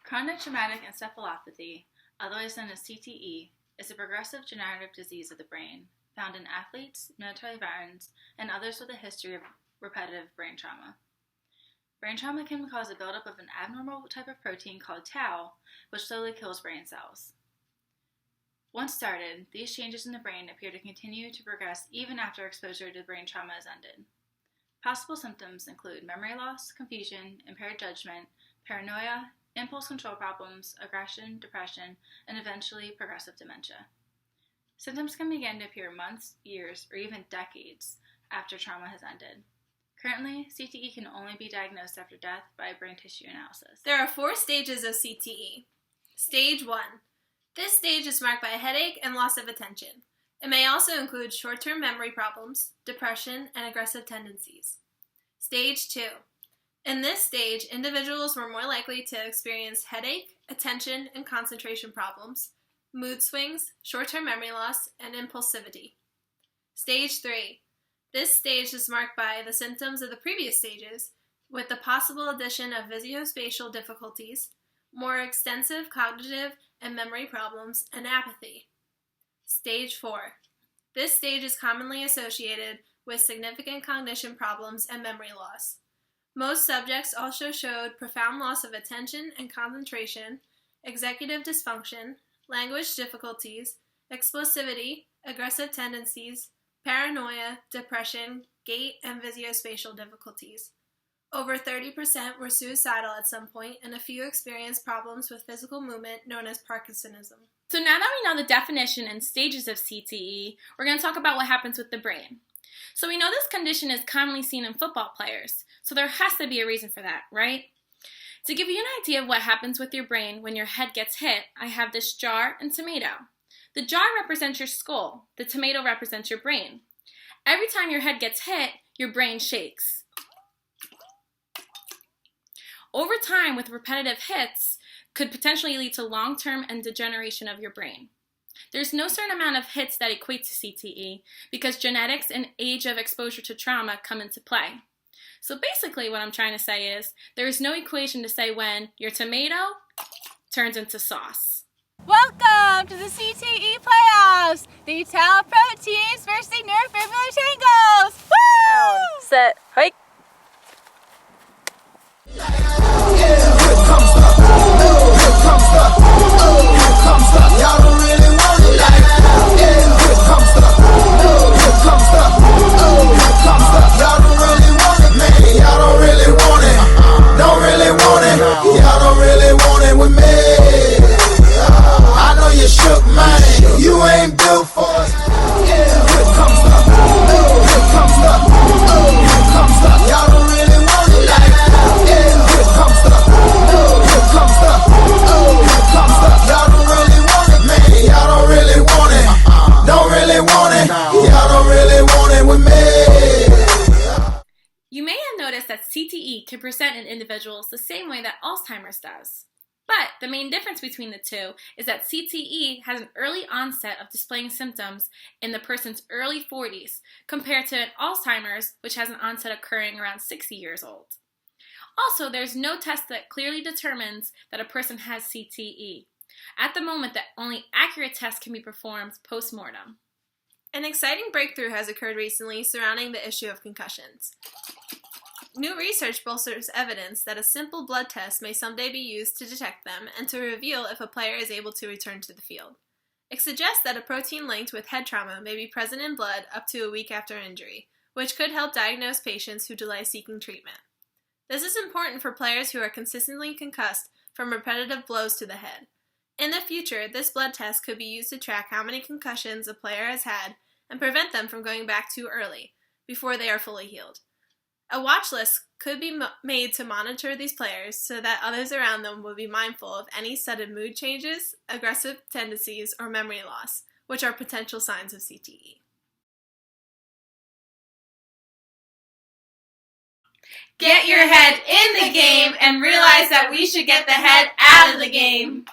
Chronic traumatic encephalopathy, otherwise known as CTE, is a progressive degenerative disease of the brain found in athletes, military veterans, and others with a history of repetitive brain trauma. Brain trauma can cause a buildup of an abnormal type of protein called tau, which slowly kills brain cells. Once started, these changes in the brain appear to continue to progress even after exposure to brain trauma is ended. Possible symptoms include memory loss, confusion, impaired judgment, paranoia, impulse control problems, aggression, depression, and eventually progressive dementia. Symptoms can begin to appear months, years, or even decades after trauma has ended. Currently, CTE can only be diagnosed after death by brain tissue analysis. There are 4 stages of CTE. Stage 1. This stage is marked by a headache and loss of attention. It may also include short-term memory problems, depression, and aggressive tendencies. Stage 2. In this stage, individuals were more likely to experience headache, attention and concentration problems, mood swings, short-term memory loss, and impulsivity. Stage 3. This stage is marked by the symptoms of the previous stages, with the possible addition of visuospatial difficulties, more extensive cognitive and memory problems, and apathy. Stage 4. This stage is commonly associated with significant cognition problems and memory loss. Most subjects also showed profound loss of attention and concentration, executive dysfunction, language difficulties, explosivity, aggressive tendencies, paranoia, depression, gait, and visuospatial difficulties. Over 30% were suicidal at some point, and a few experienced problems with physical movement known as Parkinsonism. So now that we know the definition and stages of CTE, we're going to talk about what happens with the brain. So we know this condition is commonly seen in football players, so there has to be a reason for that, right? To give you an idea of what happens with your brain when your head gets hit, I have this jar and tomato. The jar represents your skull, the tomato represents your brain. Every time your head gets hit, your brain shakes. Over time, with repetitive hits, could potentially lead to long-term and degeneration of your brain. There's no certain amount of hits that equate to CTE because genetics and age of exposure to trauma come into play. So basically what I'm trying to say is there is no equation to say when your tomato turns into sauce. Welcome to the CTE playoffs! The tau proteins versus the neurofibrillary tangles! Woo! Set, hike. You may have noticed that CTE can present in individuals the same way that Alzheimer's does. But the main difference between the two is that CTE has an early onset of displaying symptoms in the person's early 40s compared to Alzheimer's, which has an onset occurring around 60 years old. Also, there's no test that clearly determines that a person has CTE. At the moment, the only accurate test can be performed post-mortem. An exciting breakthrough has occurred recently surrounding the issue of concussions. New research bolsters evidence that a simple blood test may someday be used to detect them and to reveal if a player is able to return to the field. It suggests that a protein linked with head trauma may be present in blood up to a week after injury, which could help diagnose patients who delay seeking treatment. This is important for players who are consistently concussed from repetitive blows to the head. In the future, this blood test could be used to track how many concussions a player has had and prevent them from going back too early, before they are fully healed. A watch list could be made to monitor these players so that others around them will be mindful of any sudden mood changes, aggressive tendencies, or memory loss, which are potential signs of CTE. Get your head in the game and realize that we should get the head out of the game.